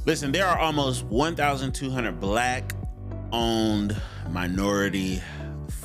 Listen, there are almost 1,200 Black-owned minority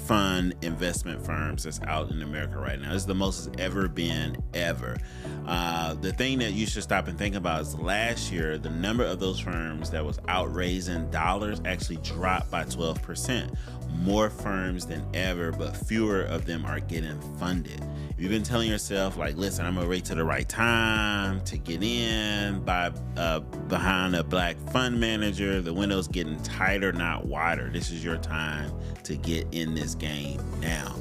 fund investment firms that's out in America right now. This is the most it's ever been, ever. The thing that you should stop and think about is last year, the number of those firms that was out raising dollars actually dropped by 12%. More firms than ever, but fewer of them are getting funded. If you've been telling yourself, like, listen, I'm gonna wait to the right time to get in by behind a Black fund manager, the window's getting tighter, not wider. This is your time to get in this game now.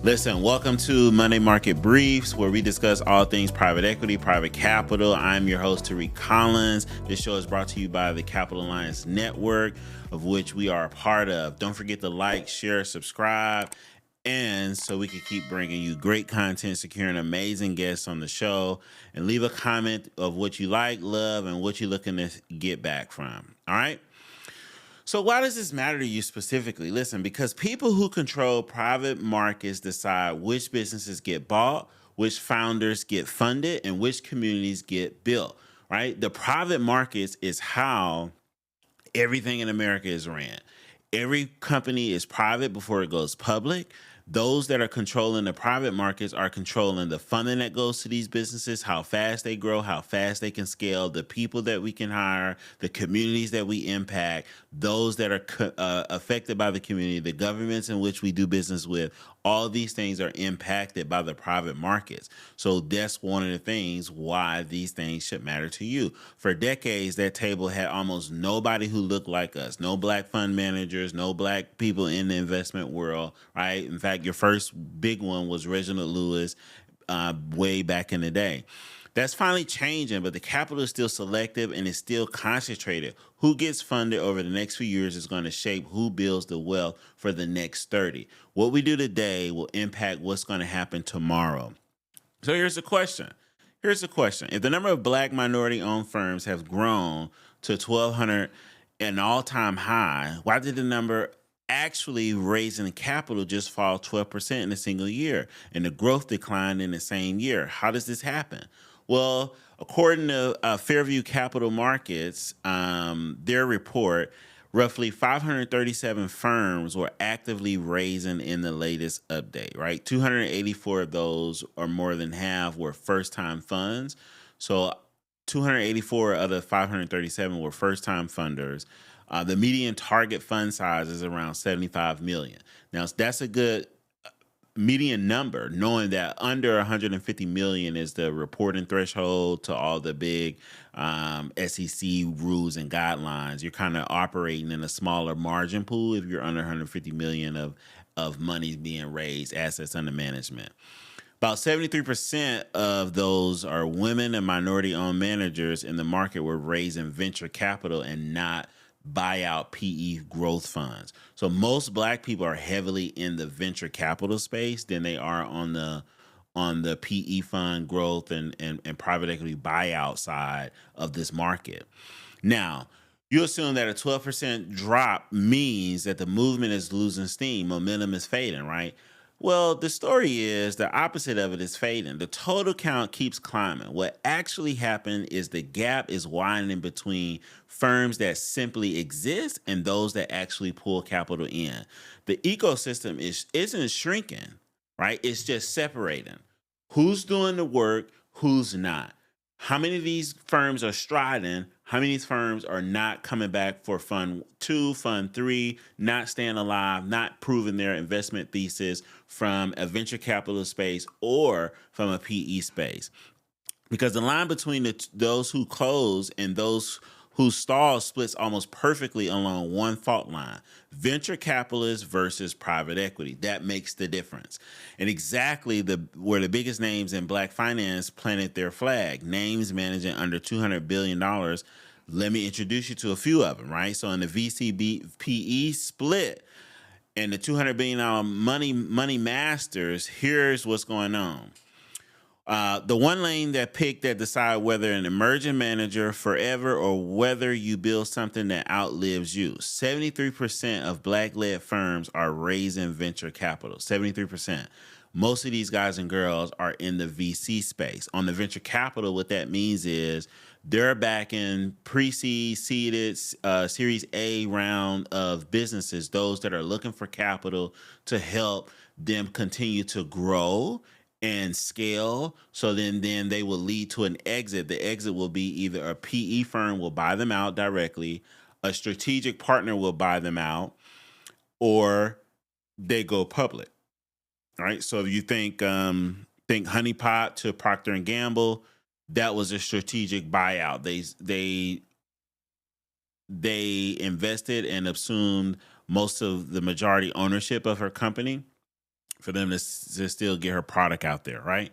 Listen, welcome to Monday Market Briefs, where we discuss all things private equity, private capital. I'm your host, Tariq Collins. This show is brought to you by the Capital Alliance Network, of which we are a part of. Don't forget to like, share, subscribe, and so we can keep bringing you great content, securing amazing guests on the show, and leave a comment of what you like, love, and what you're looking to get back from. All right? So why does this matter to you specifically? Listen, because people who control private markets decide which businesses get bought, which founders get funded, and which communities get built, right? The private markets is how everything in America is ran. Every company is private before it goes public. Those that are controlling the private markets are controlling the funding that goes to these businesses, how fast they grow, how fast they can scale, the people that we can hire, the communities that we impact, those that are affected by the community, the governments in which we do business with. All these things are impacted by the private markets. So that's one of the things why these things should matter to you. For decades, that table had almost nobody who looked like us. No Black fund managers, no Black people in the investment world, right? In fact, your first big one was Reginald Lewis way back in the day. That's finally changing, but the capital is still selective and it's still concentrated. Who gets funded over the next few years is going to shape who builds the wealth for the next 30. What we do today will impact what's going to happen tomorrow. So here's the question. If the number of Black minority-owned firms have grown to 1,200, an all-time high, why did the number actually raising capital just fall 12% in a single year, and the growth declined in the same year? How does this happen? Well, according to Fairview Capital Markets, their report, roughly 537 firms were actively raising in the latest update, right? 284 of those, or more than half, were first-time funds. So 284 of the 537 were first-time funders. The median target fund size is around 75 million. Now, that's a good median number, knowing that under 150 million is the reporting threshold to all the big SEC rules and guidelines. You're kind of operating in a smaller margin pool if you're under 150 million of money being raised, assets under management. About 73% of those are women and minority-owned managers in the market were raising venture capital and not buyout PE growth funds. So most Black people are heavily in the venture capital space than they are on the PE fund growth and private equity buyout side of this market. Now, you assume that a 12% drop means that the movement is losing steam, momentum is fading, right? Well, the story is the opposite of it is fading. The total count keeps climbing. What actually happened is the gap is widening between firms that simply exist and those that actually pull capital in. The ecosystem isn't shrinking, right? It's just separating. Who's doing the work, who's not. How many of these firms are striding? How many of these firms are not coming back for fund 2, fund 3, not staying alive, not proving their investment thesis from a venture capital space or from a PE space? Because the line between those who close and those who stall splits almost perfectly along one fault line: venture capitalists versus private equity. That makes the difference. And exactly where the biggest names in Black finance planted their flag, names managing under $200 billion. Let me introduce you to a few of them, right? So in the VC PE split and the $200 billion money masters, here's what's going on. The one lane that picked that decide whether an emerging manager forever or whether you build something that outlives you. 73% of Black-led firms are raising venture capital. 73%. Most of these guys and girls are in the VC space. On the venture capital, what that means is They're backing pre-seed, seeded, Series A round of businesses, those that are looking for capital to help them continue to grow and scale. So then they will lead to an exit. The exit will be either a PE firm will buy them out directly, a strategic partner will buy them out, or they go public. Right. So if you think Honeypot to Procter and Gamble, that was a strategic buyout. They invested and assumed most of the majority ownership of her company for them to still get her product out there, right?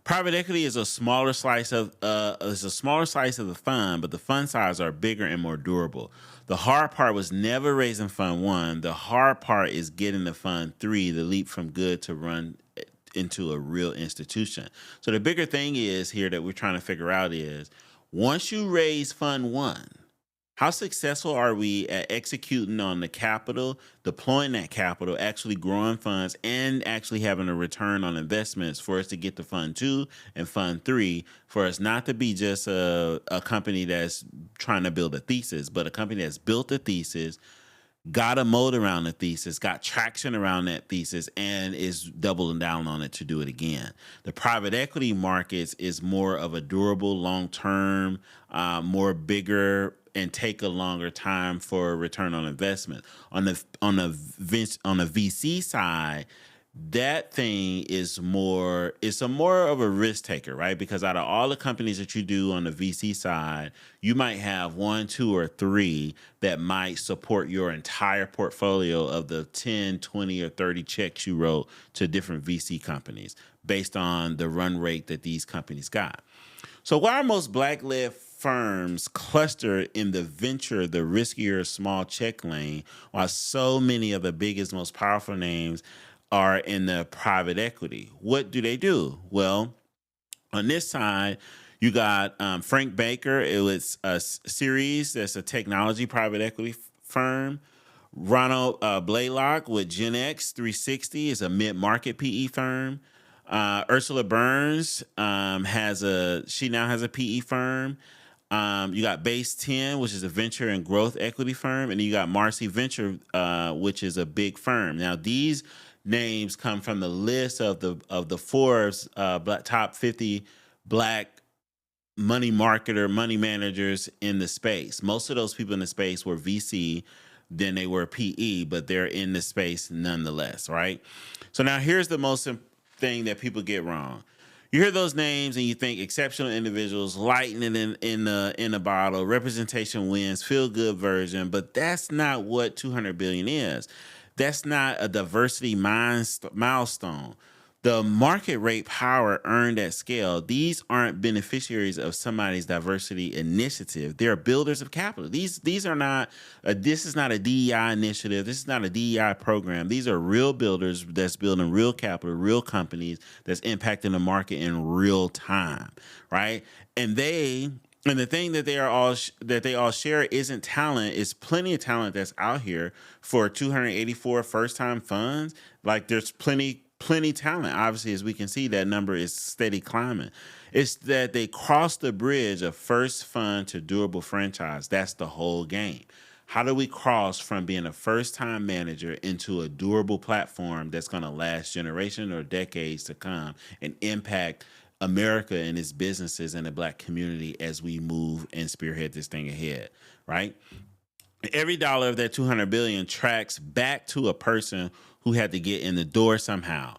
Private equity is a smaller slice of the fund, but the fund size are bigger and more durable. The hard part was never raising fund one. The hard part is getting the fund three, the leap from good to run into a real institution. So the bigger thing is here that we're trying to figure out is once you raise fund one, how successful are we at executing on the capital, deploying that capital, actually growing funds, and actually having a return on investments for us to get to fund two and fund three, for us not to be just a company that's trying to build a thesis, but a company that's built a thesis, got a moat around the thesis, got traction around that thesis, and is doubling down on it to do it again. The private equity markets is more of a durable, long-term, more bigger, and take a longer time for a return on investment. On the VC side, that thing is more, it's a more of a risk taker, right? Because out of all the companies that you do on the VC side, you might have one, two, or three that might support your entire portfolio of the 10, 20, or 30 checks you wrote to different VC companies based on the run rate that these companies got. So why are most Black-led firms cluster in the venture, the riskier small check lane, while so many of the biggest, most powerful names are in the private equity? What do? Well, on this side, you got Frank Baker. It was a series that's a technology private equity firm. Ronald Blaylock with Gen X 360 is a mid-market PE firm. Ursula Burns now has a PE firm. You got Base 10, which is a venture and growth equity firm, and then you got Marcy Venture, which is a big firm. Now, these names come from the list of the Forbes top 50 Black money managers in the space. Most of those people in the space were VC, then they were PE, but they're in the space nonetheless, right? So now here's the most thing that people get wrong. You hear those names and you think exceptional individuals, lightning in the bottle, representation wins, feel good version, but that's not what 200 billion is. That's not a diversity milestone. The market rate power earned at scale, these aren't beneficiaries of somebody's diversity initiative. They're builders of capital. These are not, this is not a DEI initiative. This is not a DEI program. These are real builders that's building real capital, real companies that's impacting the market in real time, right? And the thing that they all share isn't talent. It's plenty of talent that's out here for 284 first-time funds. Like there's plenty talent. Obviously, as we can see, that number is steady climbing. It's that they cross the bridge of first fund to durable franchise. That's the whole game. How do we cross from being a first-time manager into a durable platform that's going to last generations or decades to come and impact America and its businesses and the Black community as we move and spearhead this thing ahead, right? Every dollar of that 200 billion tracks back to a person who had to get in the door somehow.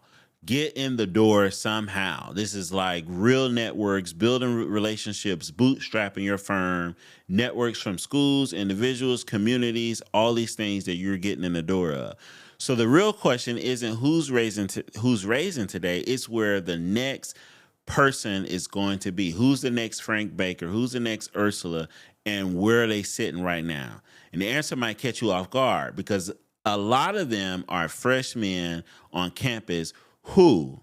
Get in the door somehow. This is like real networks, building relationships, bootstrapping your firm, networks from schools, individuals, communities, all these things that you're getting in the door of. So the real question isn't who's raising today. It's where the next person is going to be. Who's the next Frank Baker? Who's the next Ursula? And where are they sitting right now? And the answer might catch you off guard because a lot of them are freshmen on campus whose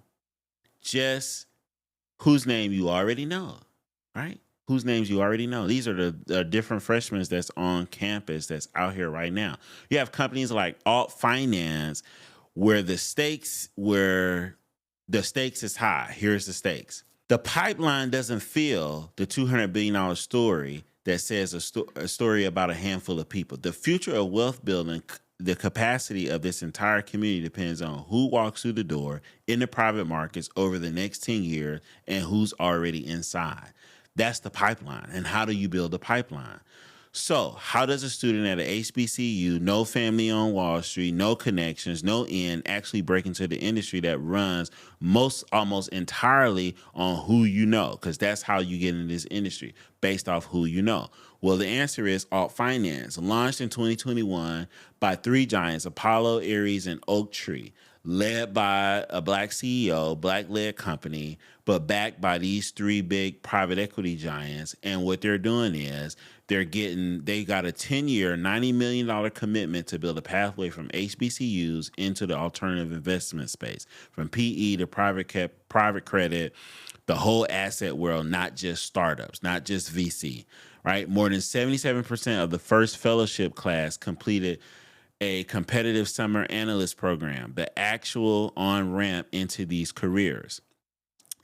name you already know, right? Whose names you already know. These are the different freshmen that's on campus that's out here right now. You have companies like Alt Finance where the stakes is high. Here's the stakes. The pipeline doesn't fill the $200 billion story that says a story about a handful of people. The future of wealth building, the capacity of this entire community depends on who walks through the door in the private markets over the next 10 years and who's already inside. That's the pipeline. And how do you build a pipeline? So, how does a student at a HBCU, no family on Wall Street, no connections, no end, actually break into the industry that runs almost entirely on who you know? Because that's how you get in this industry, based off who you know. Well, the answer is alt finance, launched in 2021 by three giants, Apollo, Ares, and Oaktree, led by a black CEO, black-led company, but backed by these three big private equity giants. And what they're doing is they got a 10-year, $90 million commitment to build a pathway from HBCUs into the alternative investment space, from PE to private credit, the whole asset world, not just startups, not just VC, right? More than 77% of the first fellowship class completed a competitive summer analyst program, the actual on-ramp into these careers.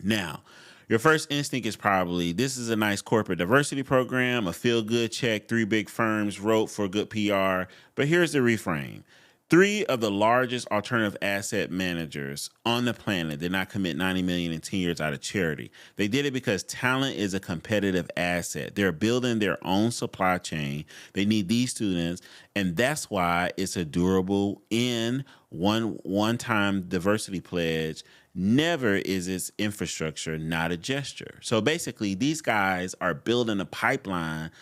Now, your first instinct is probably, this is a nice corporate diversity program, a feel-good check, three big firms wrote for good PR. But here's the reframe. Three of the largest alternative asset managers on the planet did not commit $90 million in 10 years out of charity. They did it because talent is a competitive asset. They're building their own supply chain. They need these students, and that's why it's a durable one-time diversity pledge. Never is its infrastructure not a gesture. So basically, these guys are building a pipeline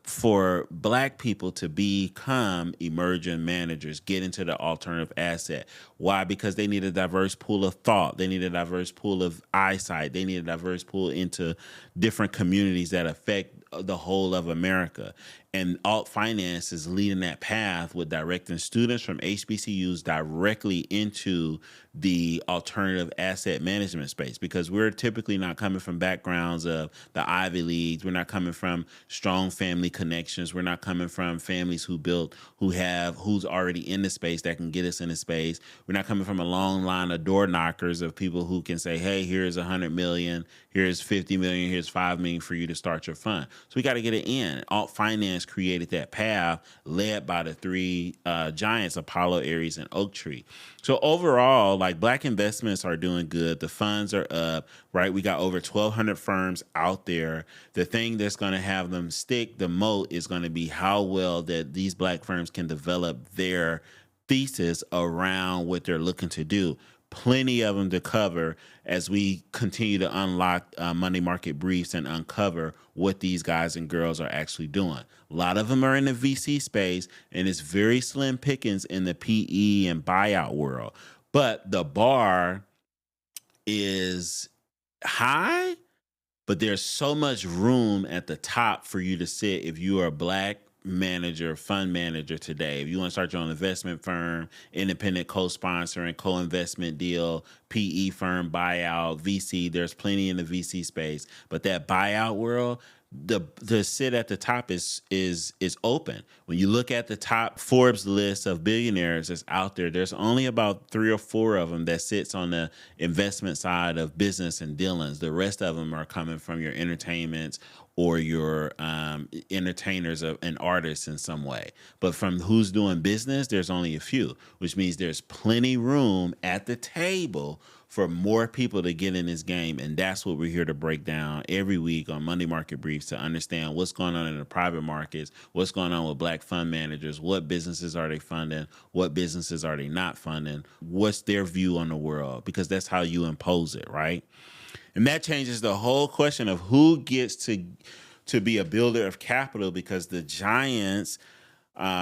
for black people to become emerging managers, get into the alternative asset. Why? Because they need a diverse pool of thought. They need a diverse pool of eyesight. They need a diverse pool into different communities that affect the whole of America. And alt finance is leading that path with directing students from HBCUs directly into the alternative asset management space, because we're typically not coming from backgrounds of the Ivy Leagues. We're not coming from strong family connections. We're not coming from families who's already in the space that can get us in the space. We're not coming from a long line of door knockers of people who can say, hey, here's $100 million, here's $50 million, here's $5 million for you to start your fund. So we got to get it in. Alt finance created that path, led by the three giants, Apollo, Ares, and Oaktree. So overall, like, black investments are doing good. The funds are up, right? We got over 1,200 firms out there. The thing that's going to have them stick the moat is going to be how well that these black firms can develop their thesis around what they're looking to do. Plenty of them to cover as we continue to unlock money market briefs and uncover what these guys and girls are actually doing. A lot of them are in the VC space, and it's very slim pickings in the PE and buyout world. But the bar is high, but there's so much room at the top for you to sit if you are a black manager, fund manager today. If you want to start your own investment firm, independent co-sponsoring, co-investment deal, PE firm, buyout, VC, there's plenty in the VC space. But that buyout world, the sit at the top is open. When you look at the top Forbes list of billionaires that's out there, there's only about 3 or 4 of them that sits on the investment side of business and dealings. The rest of them are coming from your entertainments or your entertainers and artists in some way. But from who's doing business, there's only a few, which means there's plenty room at the table for more people to get in this game. And that's what we're here to break down every week on Monday Market Briefs, to understand what's going on in the private markets, what's going on with black fund managers, what businesses are they funding, what businesses are they not funding, what's their view on the world, because that's how you impose it, right? And that changes the whole question of who gets to be a builder of capital, because the giants,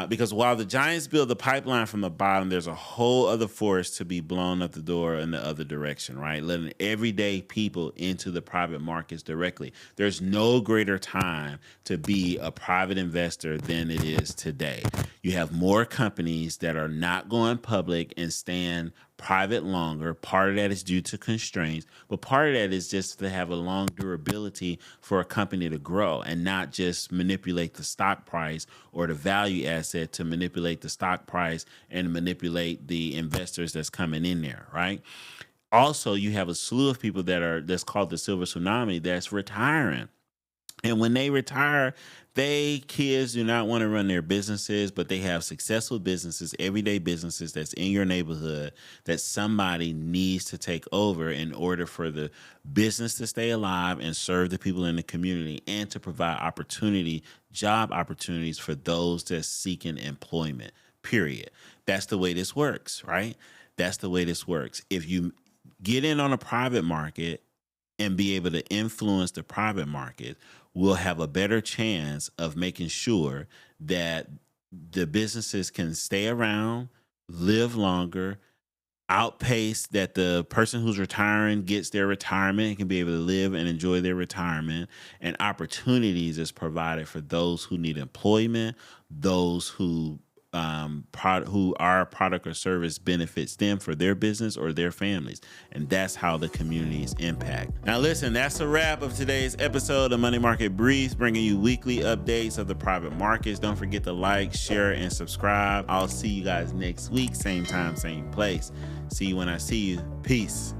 because while the giants build the pipeline from the bottom, there's a whole other force to be blown up the door in the other direction, right? Letting everyday people into the private markets directly. There's no greater time to be a private investor than it is today. You have more companies that are not going public and stand private longer. Part of that is due to constraints, but part of that is just to have a long durability for a company to grow and not just manipulate the stock price or the value asset to manipulate the stock price and manipulate the investors that's coming in there, right? Also, you have a slew of people that's called the silver tsunami that's retiring. And when they retire, kids do not want to run their businesses, but they have successful businesses, everyday businesses that's in your neighborhood that somebody needs to take over in order for the business to stay alive and serve the people in the community and to provide job opportunities for those that's seeking employment, period. That's the way this works, right? That's the way this works. If you get in on a private market and be able to influence the private market, we'll have a better chance of making sure that the businesses can stay around, live longer, outpace that the person who's retiring gets their retirement and can be able to live and enjoy their retirement, and opportunities is provided for those who need employment, those who our product or service benefits them for their business or their families. And that's how the communities impact. Now listen, that's a wrap of today's episode of Money Market Briefs, bringing you weekly updates of the private markets. Don't forget to like, share, and subscribe. I'll see you guys next week, same time, same place. See you when I see you. Peace.